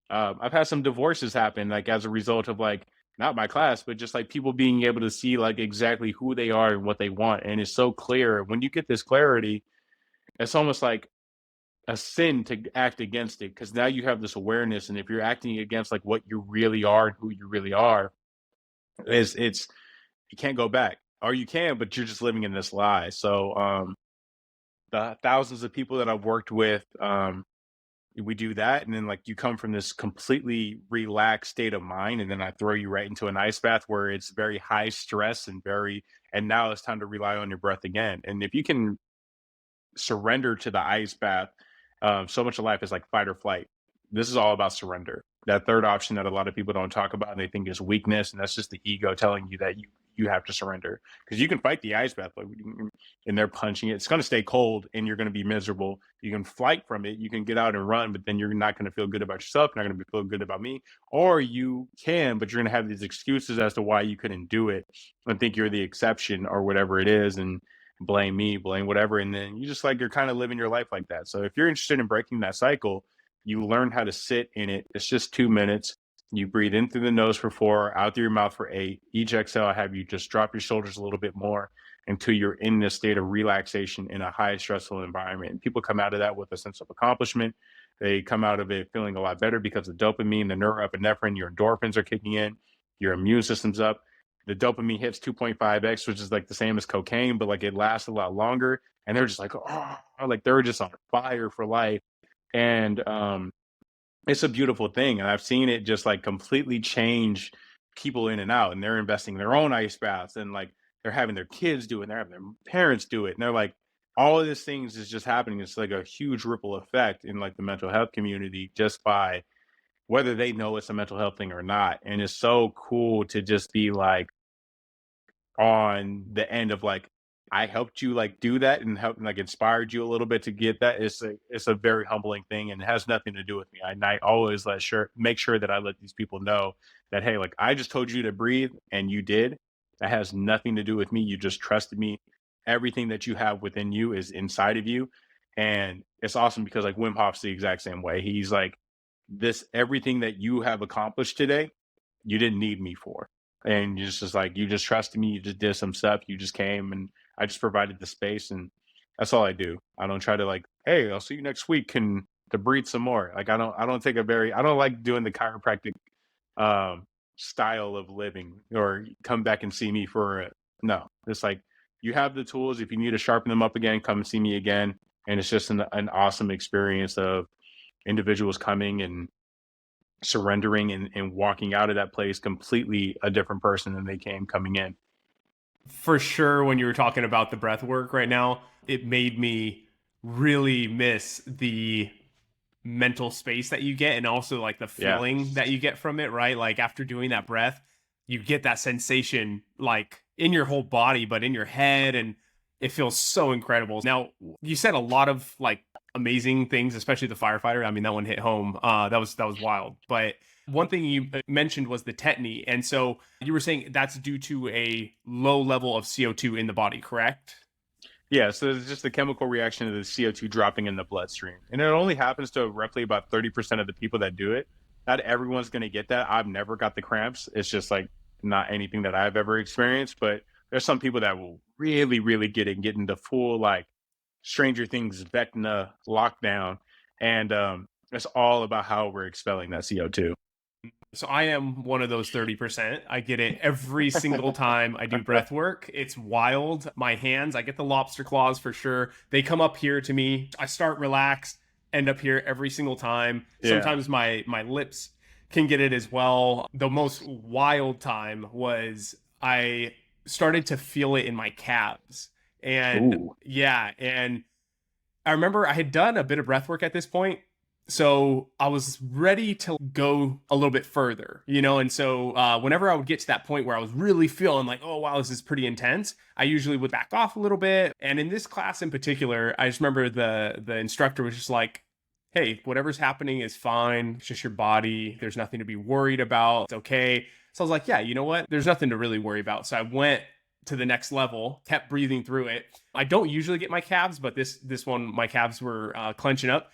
I've had some divorces happen like as a result of like not my class, but just like people being able to see like exactly who they are and what they want. And it's so clear. When you get this clarity, it's almost like a sin to act against it because now you have this awareness. And if you're acting against like what you really are and who you really are, it's you can't go back. Or you can, but you're just living in this lie. So the thousands of people that I've worked with, we do that, and then like you come from this completely relaxed state of mind, and then I throw you right into an ice bath where it's very high stress and now it's time to rely on your breath again. And if you can surrender to the ice bath, so much of life is like fight or flight. This is all about surrender. That third option that a lot of people don't talk about and they think is weakness, and that's just the ego telling you that you have to surrender because you can fight the ice bath, like, and they're punching it. It's going to stay cold, and you're going to be miserable. You can fight from it. You can get out and run, but then you're not going to feel good about yourself. You're not going to feel good about me. Or you can, but you're going to have these excuses as to why you couldn't do it, and think you're the exception or whatever it is, and blame me, blame whatever. And then you just like, you're kind of living your life like that. So if you're interested in breaking that cycle, you learn how to sit in it. It's just 2 minutes. You breathe in through the nose for 4, out through your mouth for 8. Each exhale, I have you just drop your shoulders a little bit more until you're in this state of relaxation in a high stressful environment. And people come out of that with a sense of accomplishment. They come out of it feeling a lot better because the dopamine, the neuroepinephrine, your endorphins are kicking in, your immune system's up. The dopamine hits 2.5x, which is like the same as cocaine, but like it lasts a lot longer. And they're just like, oh, like they're just on fire for life. And it's a beautiful thing. And I've seen it just like completely change people in and out. And they're investing in their own ice baths and like they're having their kids do it, and they're having their parents do it. And they're like, all of these things is just happening. It's like a huge ripple effect in like the mental health community just by whether they know it's a mental health thing or not. And it's so cool to just be like, on the end of like I helped you like do that and help like inspired you a little bit to get that. It's a very humbling thing and it has nothing to do with me. I always make sure that I let these people know that hey, like I just told you to breathe and you did. That has nothing to do with me. You just trusted me. Everything that you have within you is inside of you. And it's awesome because like Wim Hof's the exact same way. He's like, this everything that you have accomplished today, you didn't need me for. And you're just like, you just trusted me, you just did some stuff, you just came and I just provided the space, and that's all I do. I don't try to like, hey, I'll see you next week and to breathe some more. Like I don't like doing the chiropractic um style of living or come back and see me for it. No. It's like you have the tools. If you need to sharpen them up again, come and see me again. And it's just an awesome experience of individuals coming and surrendering and walking out of that place completely a different person than they came coming in. For sure, when you were talking about the breath work right now, it made me really miss the mental space that you get and also like the Yeah. feeling that you get from it, right? Like after doing that breath, you get that sensation like in your whole body, but in your head, and it feels so incredible. Now, you said a lot of like amazing things, especially the firefighter. I mean, that one hit home. That was wild. But one thing you mentioned was the tetany. And so you were saying that's due to a low level of CO2 in the body, correct? Yeah, so it's just the chemical reaction of the CO2 dropping in the bloodstream. And it only happens to roughly about 30% of the people that do it. Not everyone's going to get that. I've never got the cramps. It's just like not anything that I've ever experienced. But there's some people that will really, really get it and get into full like Stranger Things Vecna lockdown. And it's all about how we're expelling that CO2. So I am one of those 30%. I get it every single time I do breath work. It's wild. My hands, I get the lobster claws for sure. They come up here to me. I start relaxed, end up here every single time. Yeah. Sometimes my lips can get it as well. The most wild time was I started to feel it in my calves. And Ooh. yeah, and I remember I had done a bit of breath work at this point. So I was ready to go a little bit further, and so whenever I would get to that point where I was really feeling like, oh wow, this is pretty intense, I usually would back off a little bit. And in this class in particular, I just remember the instructor was just like, hey, whatever's happening is fine. It's just your body. There's nothing to be worried about. It's okay. So I was like, yeah, you know what? There's nothing to really worry about. So I went to the next level, kept breathing through it. I don't usually get my calves, but this one, my calves were clenching up.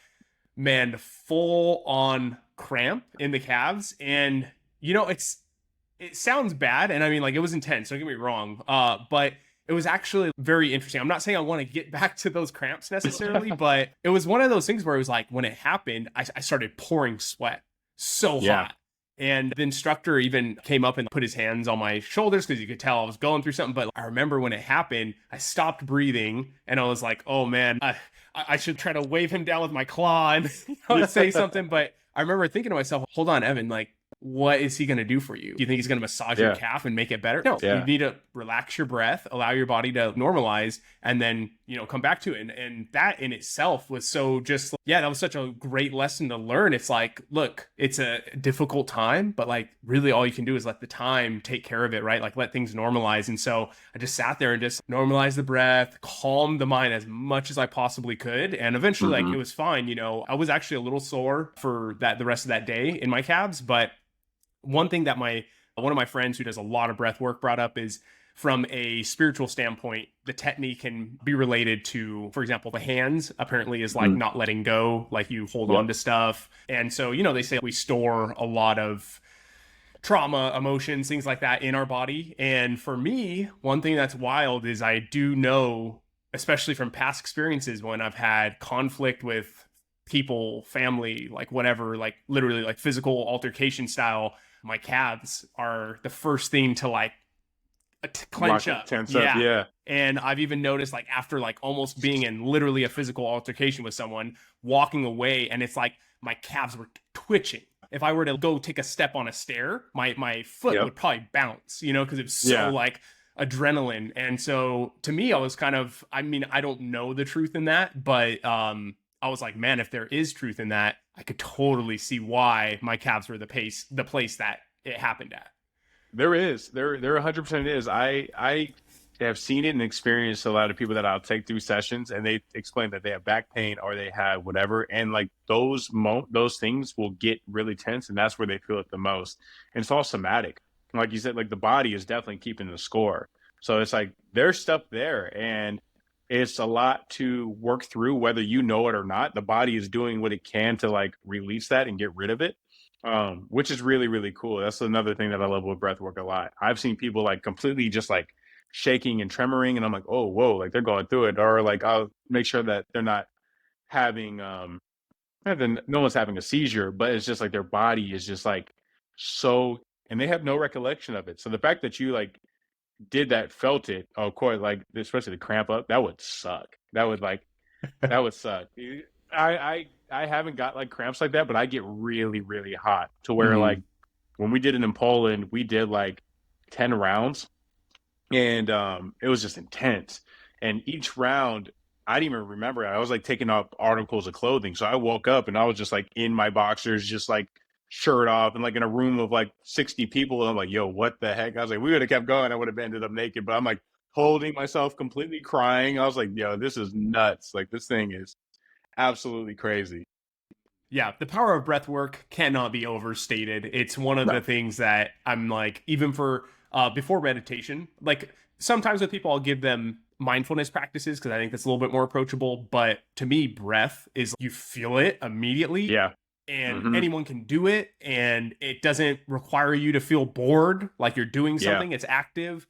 Man, full on cramp in the calves. And it sounds bad, and I mean, like, it was intense, don't get me wrong, but it was actually very interesting. I'm not saying I want to get back to those cramps necessarily, but it was one of those things where it was like when it happened, I started pouring sweat so Yeah. hot. And the instructor even came up and put his hands on my shoulders because you could tell I was going through something. But I remember when it happened, I stopped breathing and I was like, oh man, I should try to wave him down with my claw and say something. But I remember thinking to myself, hold on, Evan, like, what is he going to do for you? Do you think he's going to massage your Yeah. calf and make it better? No, you Yeah. need to relax your breath, allow your body to normalize, and then, come back to it. And that in itself was so just, yeah, that was such a great lesson to learn. It's like, look, it's a difficult time, but like really all you can do is let the time take care of it, right? Like let things normalize. And so I just sat there and just normalized the breath, calmed the mind as much as I possibly could. And eventually, like, Hmm. it was fine. I was actually a little sore for the rest of that day in my calves, but one thing that my one of my friends who does a lot of breath work brought up is from a spiritual standpoint, the technique can be related to, for example, the hands apparently is like Hmm. not letting go, like you hold on Yep. to stuff. And so, they say we store a lot of trauma, emotions, things like that in our body. And for me, one thing that's wild is I do know, especially from past experiences when I've had conflict with people, family, like whatever, like literally like physical altercation style, my calves are the first thing to like clench Lock up. tense up. Yeah. Yeah. And I've even noticed like after like almost being in literally a physical altercation with someone, walking away, and it's like my calves were twitching. If I were to go take a step on a stair, my foot Yep. would probably bounce, because it was so Yeah. like adrenaline. And so to me, I was kind of, I mean, I don't know the truth in that, but I was like, man, if there is truth in that, I could totally see why my calves were the place that it happened at. There is. There 100% is. I have seen it and experienced a lot of people that I'll take through sessions, and they explain that they have back pain or they have whatever, and like those things will get really tense, and that's where they feel it the most. And it's all somatic. Like you said, like the body is definitely keeping the score. So it's like there's stuff there, and it's a lot to work through, whether you know it or not. The body is doing what it can to like release that and get rid of it, which is really, really cool. That's another thing that I love with breath work a lot. I've seen people like completely just like shaking and tremoring, and I'm like, oh, whoa, like they're going through it. Or like I'll make sure that they're not having no one's having a seizure, but it's just like their body is just like so, and they have no recollection of it. So the fact that you like did that, felt it, of course, like especially the cramp up, that would suck. That would suck. I haven't got like cramps like that, but I get really, really hot to where like Mhm. when we did it in Poland, we did like 10 rounds, and it was just intense. And each round, I didn't even remember it. I was like taking off articles of clothing. So I woke up and I was just like in my boxers, just like shirt off, and like in a room of like 60 people. And I'm like, yo, what the heck? I was like, we would have kept going. I would have ended up naked, but I'm like holding myself, completely crying. I was like, yo, this is nuts. Like this thing is absolutely crazy. Yeah, the power of breath work cannot be overstated. It's one of the No. things that I'm like, even for before meditation, like sometimes with people, I'll give them mindfulness practices because I think that's a little bit more approachable. But to me, breath is you feel it immediately, Yeah. and Hmm. anyone can do it, and it doesn't require you to feel bored like you're doing Yeah. something. It's active.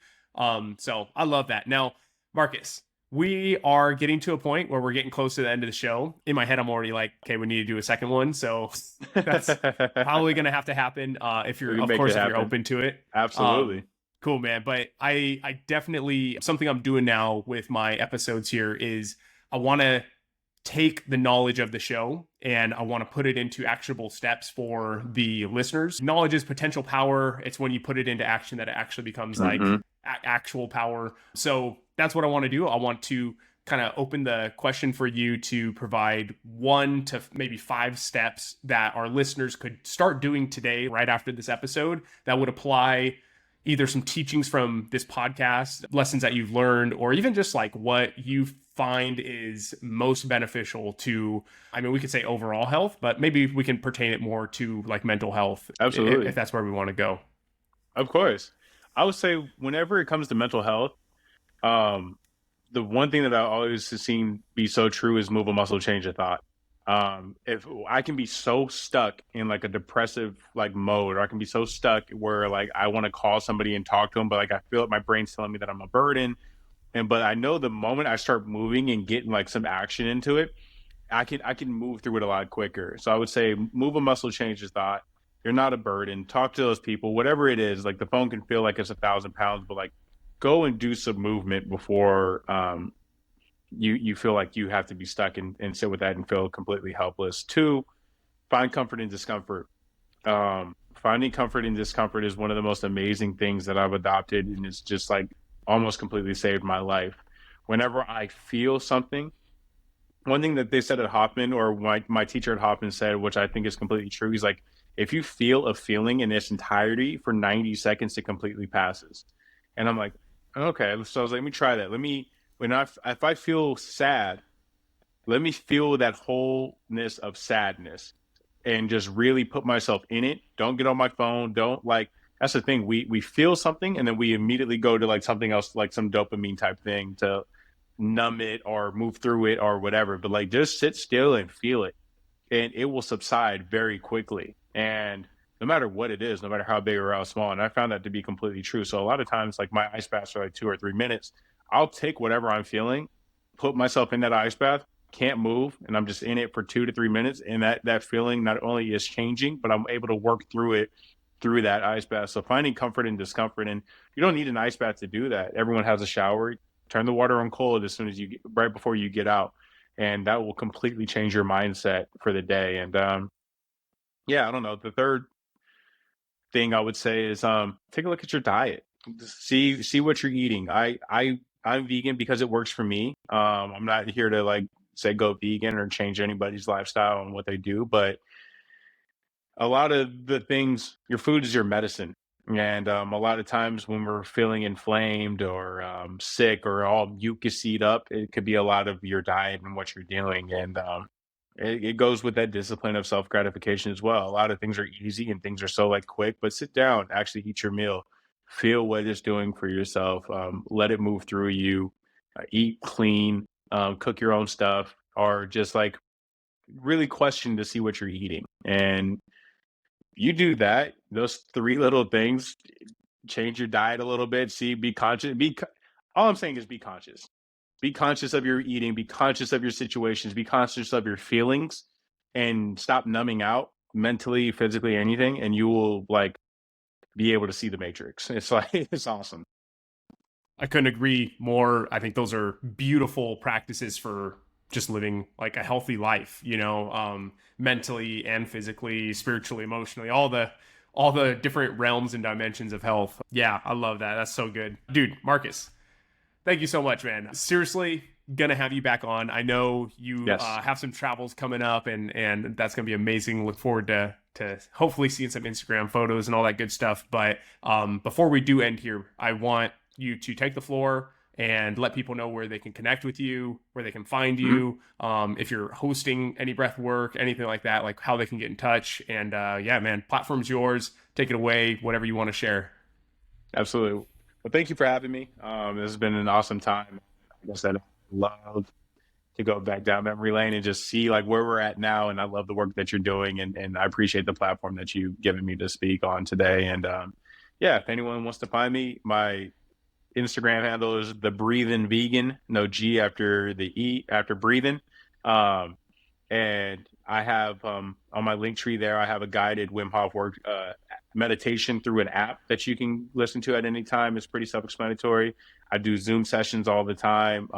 So I love that. Now, Marcus, we are getting to a point where we're getting close to the end of the show. In my head, I'm already like, okay, we need to do a second one. So that's probably going to have to happen if We you're, can of make it course, if you're happen. open to it. Absolutely. Cool, man. But I definitely, something I'm doing now with my episodes here is I want to take the knowledge of the show and I want to put it into actionable steps for the listeners. Knowledge is potential power. It's when you put it into action that it actually becomes like Hmm. actual power. So that's what I want to do. I want to kind of open the question for you to provide 1 to maybe 5 steps that our listeners could start doing today, right after this episode, that would apply either some teachings from this podcast, lessons that you've learned, or even just like what you find is most beneficial to, I mean, we could say overall health, but maybe we can pertain it more to like mental health if Absolutely. that's where we want to go. Of course. I would say whenever it comes to mental health, um, the one thing that I always have seen be so true is move a muscle, change a thought. If I can be so stuck in like a depressive like mode, or I can be so stuck where like I want to call somebody and talk to them, but like I feel like my brain's telling me that I'm a burden. And but I know the moment I start moving and getting like some action into it, I can move through it a lot quicker. So I would say move a muscle, change a thought. You're not a burden. Talk to those people, whatever it is. Like the phone can feel like it's 1,000 pounds, but like go and do some movement before you feel like you have to be stuck and sit with that and feel completely helpless. Two, find comfort in discomfort. Finding comfort in discomfort is one of the most amazing things that I've adopted, and it's just like almost completely saved my life. Whenever I feel something, one thing that they said at Hoffman, or my teacher at Hoffman said, which I think is completely true, he's like, if you feel a feeling in its entirety for 90 seconds, it completely passes. And I'm like, okay. So I was like, let me try that. If I feel sad, let me feel that wholeness of sadness and just really put myself in it. Don't get on my phone. Don't like, that's the thing. We feel something and then we immediately go to like something else, like some dopamine type thing to numb it or move through it or whatever. But like just sit still and feel it, and it will subside very quickly. And no matter what it is, no matter how big or how small, and I found that to be completely true. So a lot of times, like my ice baths are like 2 or 3 minutes. I'll take whatever I'm feeling, put myself in that ice bath, can't move, and I'm just in it for 2 to 3 minutes. And that feeling not only is changing, but I'm able to work through it through that ice bath. So finding comfort in discomfort, and you don't need an ice bath to do that. Everyone has a shower. Turn the water on cold as soon as right before you get out, and that will completely change your mindset for the day. And yeah, I don't know. The third thing I would say is take a look at your diet. See what you're eating. I'm vegan because it works for me. I'm not here to like say go vegan or change anybody's lifestyle and what they do, but a lot of the things, your food is your medicine. And a lot of times when we're feeling inflamed or sick or all mucused up, it could be a lot of your diet and what you're doing. And it goes with that discipline of self gratification as well. A lot of things are easy and things are so like quick, but sit down, actually eat your meal, feel what it's doing for yourself, let it move through you, eat clean, cook your own stuff, or just like really question to see what you're eating. And you do that, those three little things, change your diet a little bit, see, be conscious, all I'm saying is be conscious. Be conscious of your eating, be conscious of your situations, be conscious of your feelings, and stop numbing out mentally, physically, anything, and you will like be able to see the matrix. It's like it's awesome. I couldn't agree more. I think those are beautiful practices for just living like a healthy life, mentally and physically, spiritually, emotionally, all the different realms and dimensions of health. Yeah, I love that. That's so good. Dude, Marcus, thank you so much, man. Seriously, gonna have you back on. I know you Yes. have some travels coming up, and that's gonna be amazing. Look forward to hopefully seeing some Instagram photos and all that good stuff. But before we do end here, I want you to take the floor and let people know where they can connect with you, where they can find Mhm. you, if you're hosting any breath work, anything like that, like how they can get in touch. And yeah, man, platform's yours. Take it away, whatever you want to share. Absolutely. Well, thank you for having me. This has been an awesome time. Like I said, I love to go back down memory lane and just see like where we're at now. And I love the work that you're doing, and I appreciate the platform that you've given me to speak on today. And yeah, if anyone wants to find me, my Instagram handle is the breathing vegan, no G after the E after breathing. Um, and I have on my link tree there, I have a guided Wim Hof work meditation through an app that you can listen to at any time. It's pretty self-explanatory. I do Zoom sessions all the time.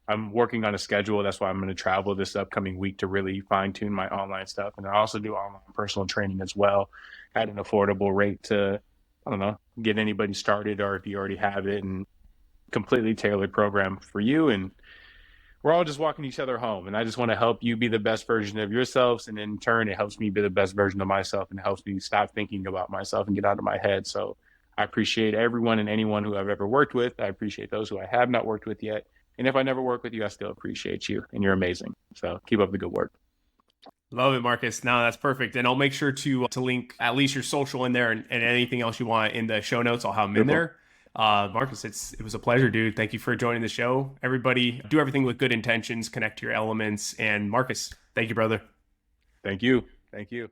I'm working on a schedule. That's why I'm going to travel this upcoming week to really fine tune my online stuff. And I also do online personal training as well at an affordable rate to, I don't know, get anybody started, or if you already have it, and completely tailored program for you. And we're all just walking each other home. And I just want to help you be the best version of yourselves. And in turn, it helps me be the best version of myself, and helps me stop thinking about myself and get out of my head. So I appreciate everyone and anyone who I've ever worked with. I appreciate those who I have not worked with yet. And if I never work with you, I still appreciate you, and you're amazing. So keep up the good work. Love it, Marcus. No, that's perfect. And I'll make sure to link at least your social in there, and anything else you want in the show notes. I'll have them in Beautiful. there. Marcus, it was a pleasure, dude. Thank you for joining the show. Everybody, do everything with good intentions, connect to your elements. And Marcus, thank you, brother. Thank you. Thank you.